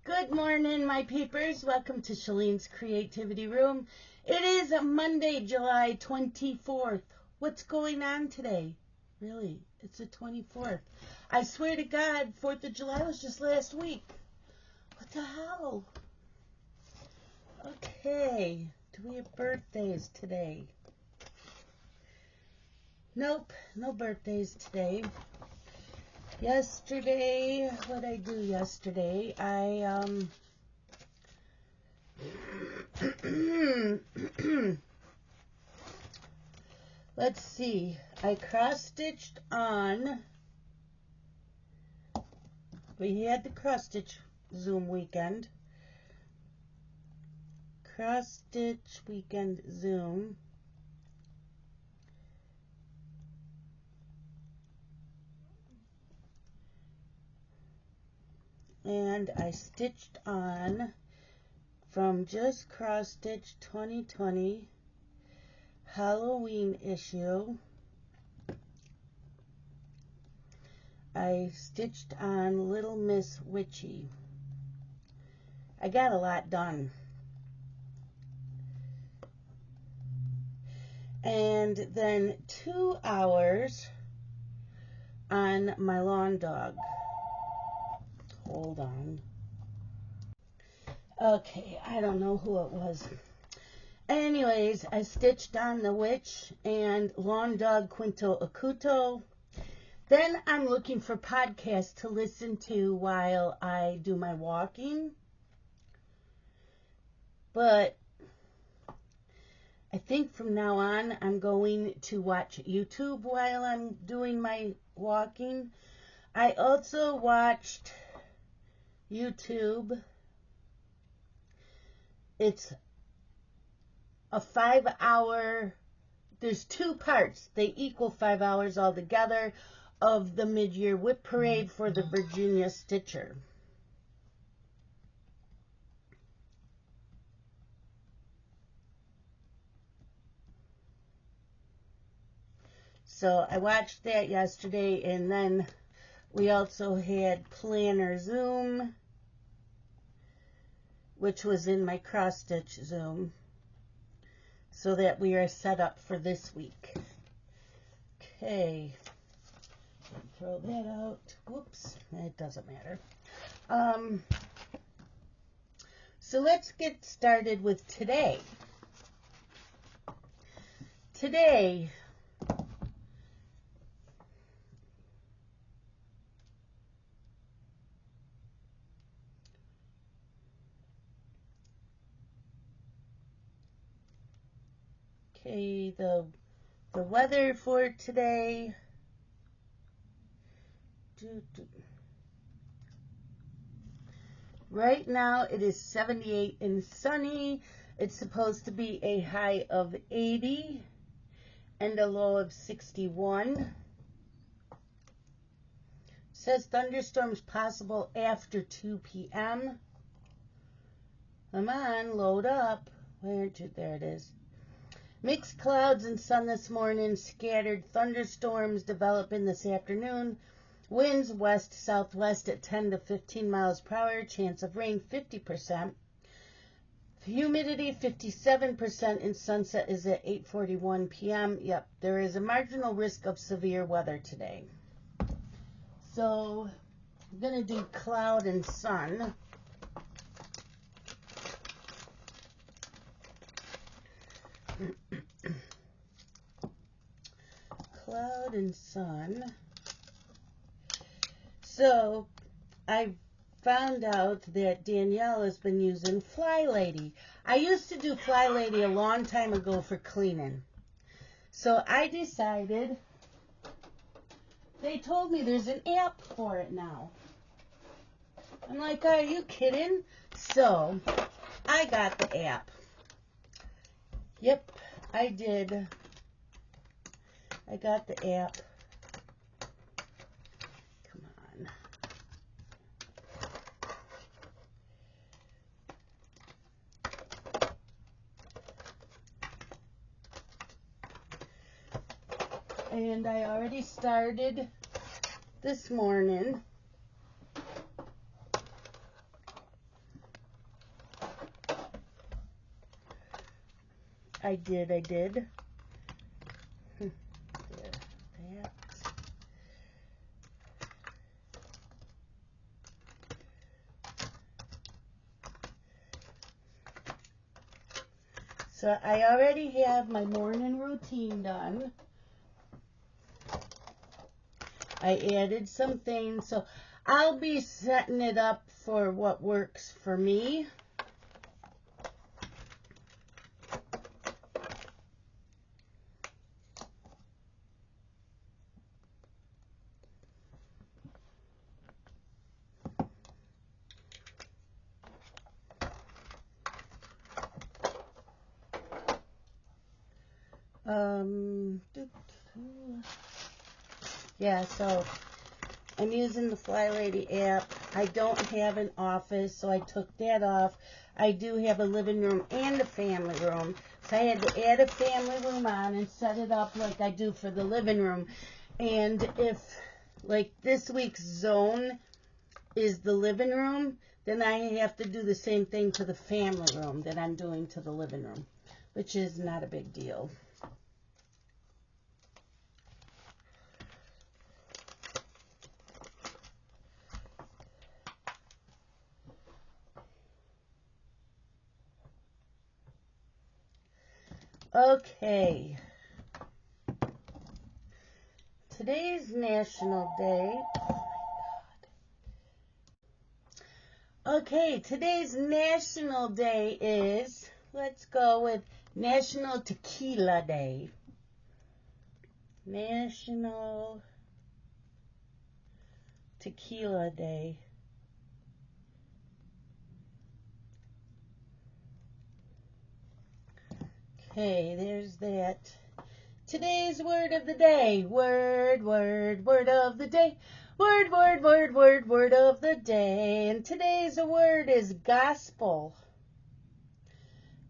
Good morning, my peepers. Welcome to Shalene's Creativity Room. It is Monday, July 24th. What's going on today? Really, it's the 24th. I swear to God, 4th of July was just last week. What the hell? Okay, do we have birthdays today? Nope, no birthdays today. Yesterday, what did I do yesterday? Let's see. I cross-stitched on. We had the cross-stitch Zoom weekend. Cross-stitch weekend Zoom. And I stitched on from Just Cross Stitch 2020 Halloween issue. I stitched on Little Miss Witchy. I got a lot done. And then 2 hours on my lawn dog. Hold on. Okay, I don't know who it was. Anyways, I stitched on the witch and lawn dog Quinto Acuto. Then I'm looking for podcasts to listen to while I do my walking. But I think from now on I'm going to watch YouTube while I'm doing my walking. I also watched YouTube. It's a 5-hour, there's 2 parts. They equal 5 hours altogether of the mid-year whip parade for the Virginia Stitcher. So I watched that yesterday, and then we also had Planner Zoom, which was in my cross-stitch Zoom, so that we are set up for this week. Okay, throw that out. Whoops, it doesn't matter. So let's get started with today. Today, okay, the weather for today. Right now it is 78 and sunny. It's supposed to be a high of 80 and a low of 61. It says thunderstorms possible after 2 p.m. Come on, load up. Where aren't you? There it is. Mixed clouds and sun this morning. Scattered thunderstorms developing this afternoon. Winds west-southwest at 10 to 15 miles per hour. Chance of rain 50%. Humidity 57%, and sunset is at 8:41 p.m. Yep, there is a marginal risk of severe weather today. So I'm going to do cloud and sun. Cloud and sun. So I found out that Danielle has been using Fly Lady. I used to do Fly Lady a long time ago for cleaning. So I decided, they told me there's an app for it now. I'm like, are you kidding? So I got the app. Yep, I did. I got the app. Come on. And I already started this morning. I did. There, that. So I already have my morning routine done. I added some things, so I'll be setting it up for what works for me. Yeah, so I'm using the Fly Lady app. I don't have an office, so I took that off. I do have a living room and a family room. So I had to add a family room on and set it up like I do for the living room. And if, like, this week's zone is the living room, then I have to do the same thing to the family room that I'm doing to the living room, which is not a big deal. Okay. Today's National Day. Oh my God. Okay, today's National Day is, let's go with National Tequila Day. National Tequila Day. Okay, there's that. Today's word of the day. Word of the day. Word of the day. And today's word is gospel.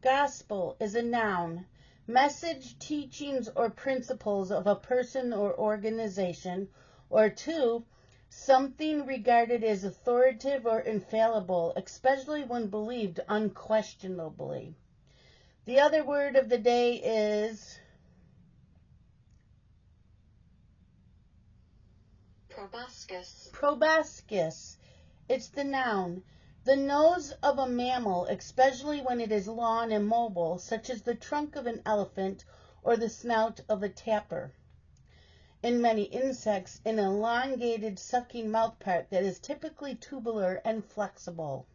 Gospel is a noun. Message, teachings, or principles of a person or organization. Or 2, something regarded as authoritative or infallible, especially when believed unquestionably. The other word of the day is proboscis. Proboscis. It's the noun. The nose of a mammal, especially when it is long and mobile, such as the trunk of an elephant or the snout of a tapir. In many insects, an elongated sucking mouthpart that is typically tubular and flexible.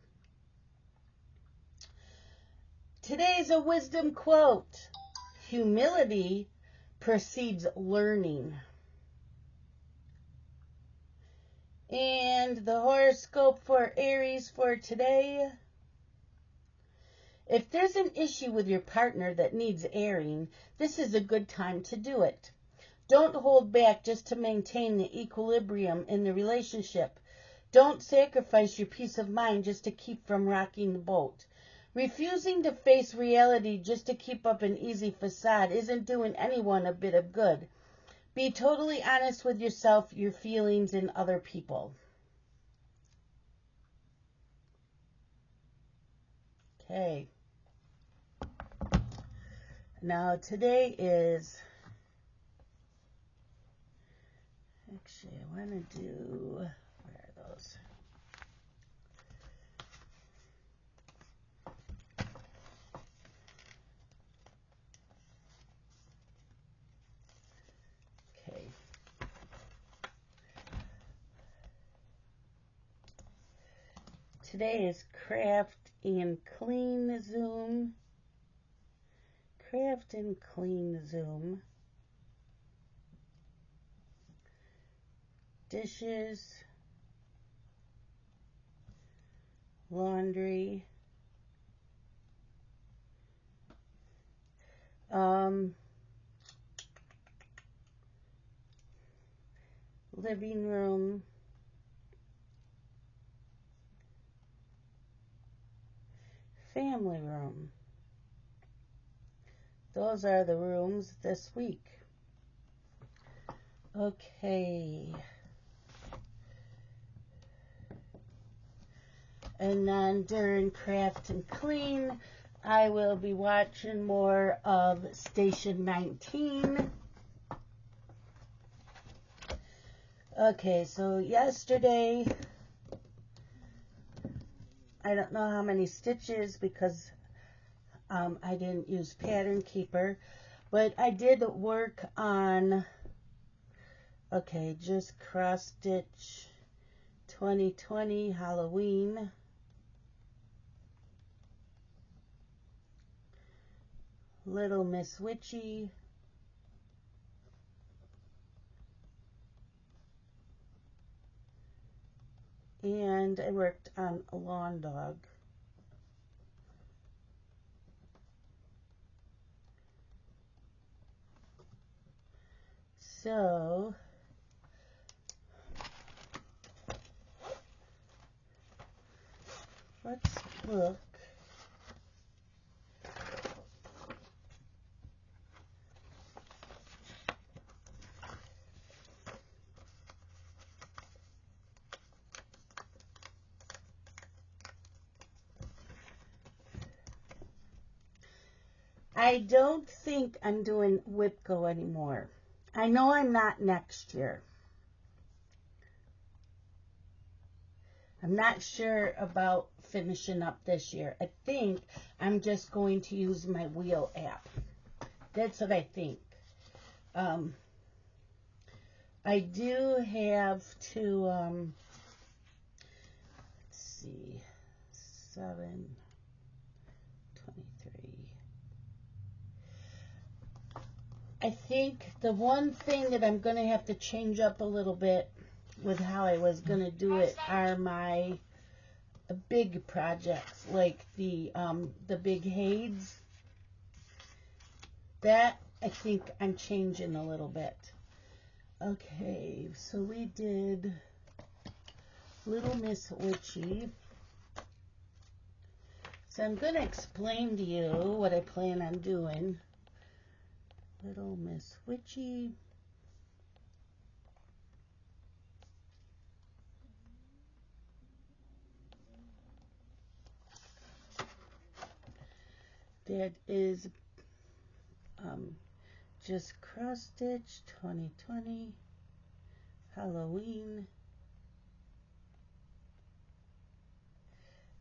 Today's a wisdom quote. Humility precedes learning. And the horoscope for Aries for today. If there's an issue with your partner that needs airing, this is a good time to do it. Don't hold back just to maintain the equilibrium in the relationship. Don't sacrifice your peace of mind just to keep from rocking the boat. Refusing to face reality just to keep up an easy facade isn't doing anyone a bit of good. Be totally honest with yourself, your feelings, and other people. Okay. Now today is, actually I want to do, where are those? Okay. Today is Craft and Clean Zoom. Craft and Clean Zoom. Dishes. Laundry. Living room. Family room. Those are the rooms this week. Okay. And then during Craft and Clean, I will be watching more of Station 19. Okay, so yesterday, I don't know how many stitches because I didn't use Pattern Keeper, but I did work on, okay, just cross stitch 2020 Halloween. Little Miss Witchy. And I worked on a lawn dog. So, let's look. I don't think I'm doing Whipco anymore. I know I'm not next year. I'm not sure about finishing up this year. I think I'm just going to use my wheel app. That's what I think. I do have to, let's see, 7/23. I think the one thing that I'm going to have to change up a little bit with how I was going to do it are my big projects, like the big Hades. That I think I'm changing a little bit. Okay, so we did Little Miss Witchy. So I'm going to explain to you what I plan on doing. Little Miss Witchy. That is just cross stitch 2020 Halloween.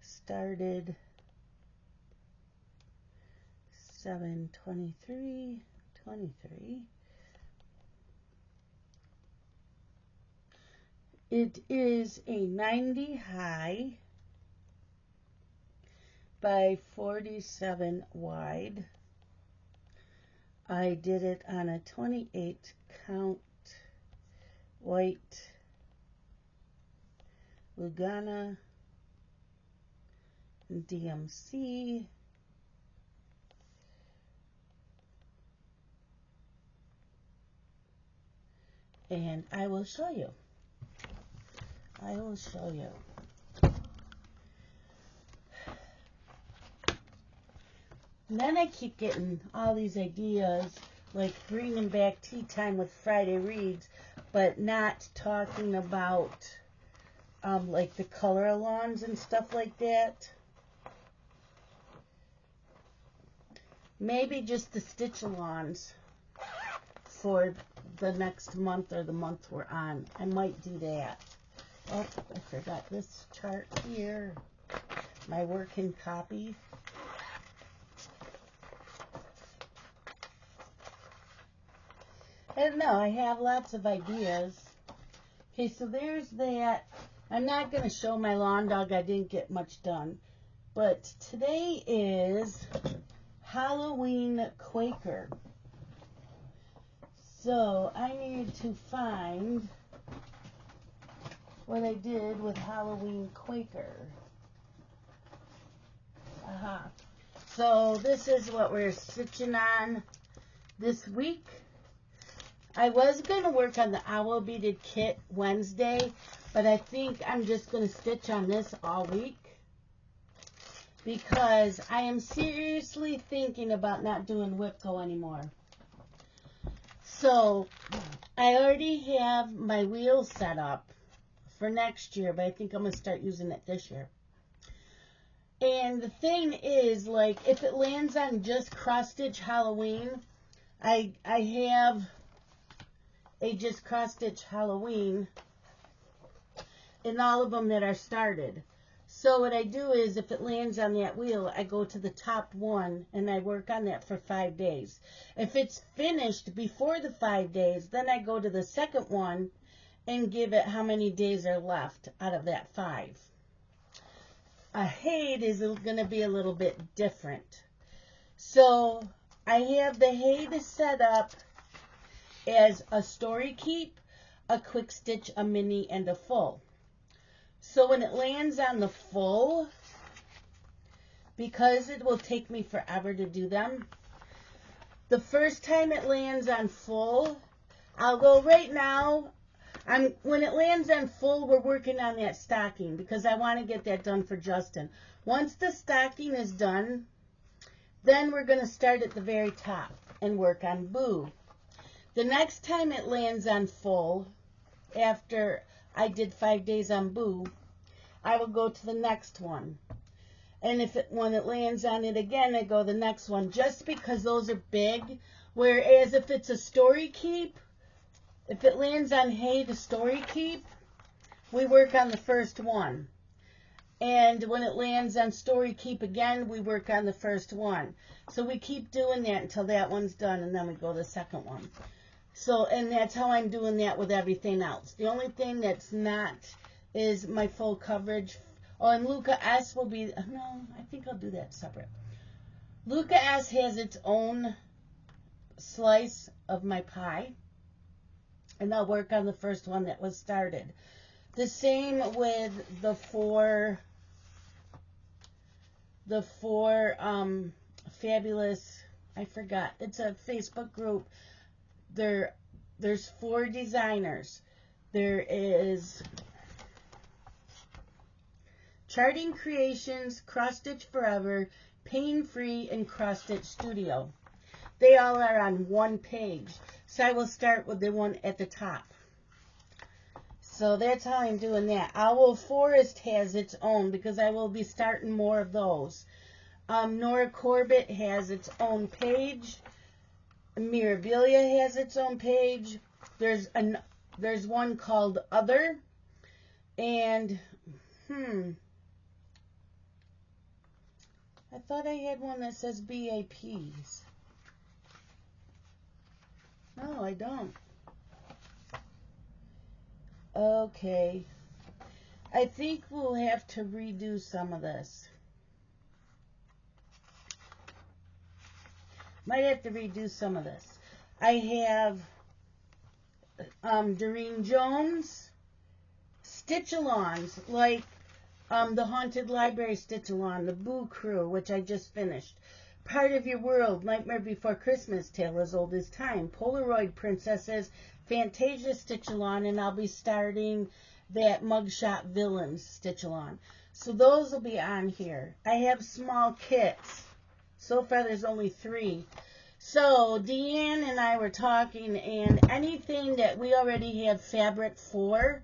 Started 7/23/23. It is a 90 high by 47 wide. I did it on a 28 count white Lugana DMC. And I will show you. I will show you. And then I keep getting all these ideas, like bringing back Tea Time with Friday Reads, but not talking about like the color-alongs and stuff like that. Maybe just the stitch-alongs for the next month or the month we're on. I might do that. Oh, I forgot this chart here. My working copy. I don't know. I have lots of ideas. Okay, so there's that. I'm not going to show my lawn dog. I didn't get much done. But today is Halloween Quaker. So I need to find what I did with Halloween Quaker. Aha. So this is what we're stitching on this week. I was going to work on the Owl Beaded Kit Wednesday, but I think I'm just going to stitch on this all week because I am seriously thinking about not doing Whipco anymore. So I already have my wheel set up for next year, but I think I'm going to start using it this year. And the thing is, like, if it lands on just cross stitch Halloween, I have a just cross stitch Halloween in all of them that are started. So what I do is, if it lands on that wheel, I go to the top one and I work on that for 5 days. If it's finished before the 5 days, then I go to the second one and give it how many days are left out of that 5. A Haid is going to be a little bit different. So I have the Haid set up as a story keep, a quick stitch, a mini, and a full. So when it lands on the full, because it will take me forever to do them, the first time it lands on full, I'll go right now. When it lands on full, we're working on that stocking because I want to get that done for Justin. Once the stocking is done, then we're going to start at the very top and work on Boo. The next time it lands on full, after I did 5 days on Boo, I will go to the next one. And when it lands on it again, I go the next one, just because those are big. Whereas if it's a story keep, if it lands on Hey, the story keep, we work on the first one. And when it lands on story keep again, we work on the first one. So we keep doing that until that one's done, and then we go to the second one. So, and that's how I'm doing that with everything else. The only thing that's not is my full coverage. Oh, and Luca S will be, no, I think I'll do that separate. Luca S has its own slice of my pie, and I'll work on the first one that was started. The same with the four fabulous, I forgot, it's a Facebook group. There's 4 designers. There is Charting Creations, Cross Stitch Forever, Pain Free, and Cross Stitch Studio. They all are on one page. So I will start with the one at the top. So that's how I'm doing that. Owl Forest has its own because I will be starting more of those. Nora Corbett has its own page. Mirabilia has its own page. There's one called Other. And, I thought I had one that says BAPs. No, I don't. Okay. I think we'll have to redo some of this. Might have to redo some of this. I have Doreen Jones stitch-alongs, like the Haunted Library stitch-along, the Boo Crew, which I just finished. Part of Your World, Nightmare Before Christmas, Tale as Old as Time, Polaroid Princesses, Fantasia stitch-along, and I'll be starting that Mugshot Villains stitch-along. So those will be on here. I have small kits. So far there's only 3. So Deanne and I were talking, and anything that we already have fabric for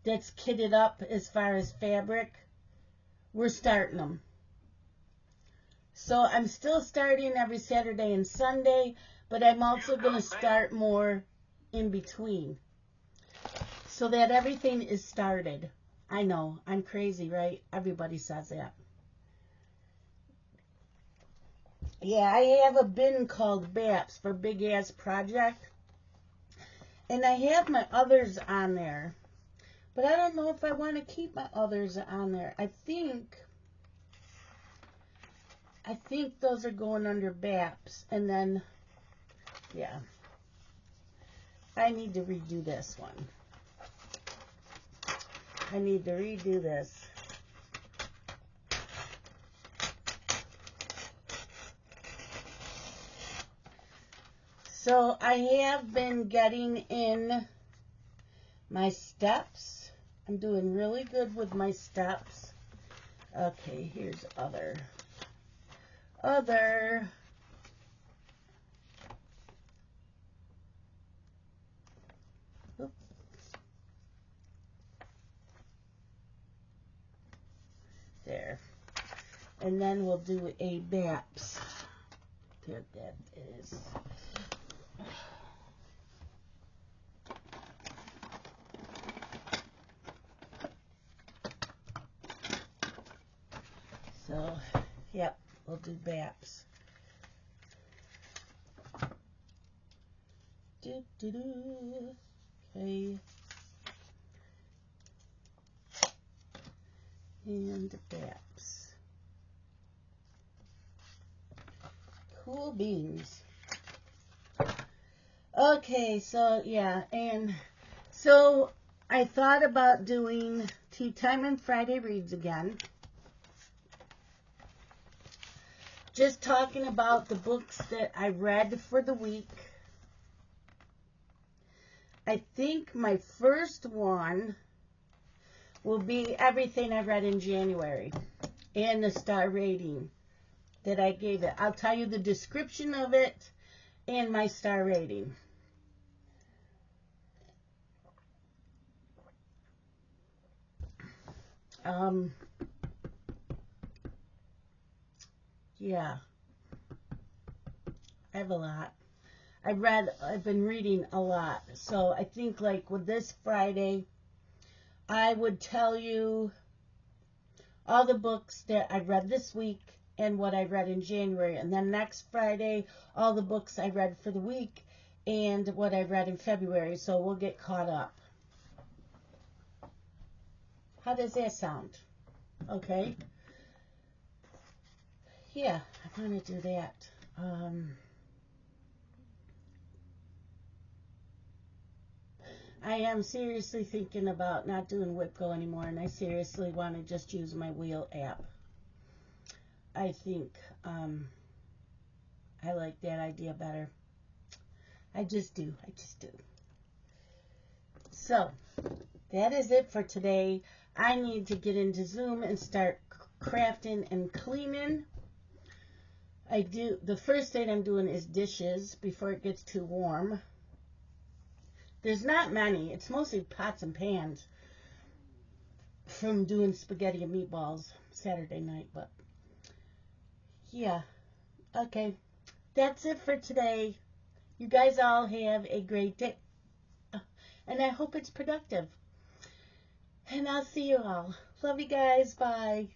that's kitted up as far as fabric, we're starting them. So I'm still starting every Saturday and Sunday, but I'm also going to start more in between so that everything is started. I know, I'm crazy, right? Everybody says that. Yeah, I have a bin called BAPS for Big Ass Project. And I have my others on there. But I don't know if I want to keep my others on there. I think those are going under BAPS. And then, yeah. I need to redo this one. I need to redo this. So I have been getting in my steps. I'm doing really good with my steps. Okay, here's other. there. And then we'll do a BAPS. There that is. So, yep, we'll do BAPS. Okay. And BAPS. Cool beans. Okay, so yeah, and so I thought about doing Tea Time and Friday Reads again. Just talking about the books that I read for the week. I think my first one will be everything I read in January and the star rating that I gave it. I'll tell you the description of it and my star rating. Yeah, I have a lot. I've been reading a lot. So I think like with this Friday, I would tell you all the books that I read this week and what I read in January. And then next Friday, all the books I read for the week and what I read in February. So we'll get caught up. How does that sound? Okay. Yeah, I want to do that. I am seriously thinking about not doing WhipGo anymore, and I seriously want to just use my Wheel app. I think I like that idea better. I just do. So, that is it for today. I need to get into Zoom and start crafting and cleaning. The first thing I'm doing is dishes before it gets too warm. There's not many. It's mostly pots and pans from doing spaghetti and meatballs Saturday night. But, yeah. Okay. That's it for today. You guys all have a great day. And I hope it's productive. And I'll see you all. Love you guys. Bye.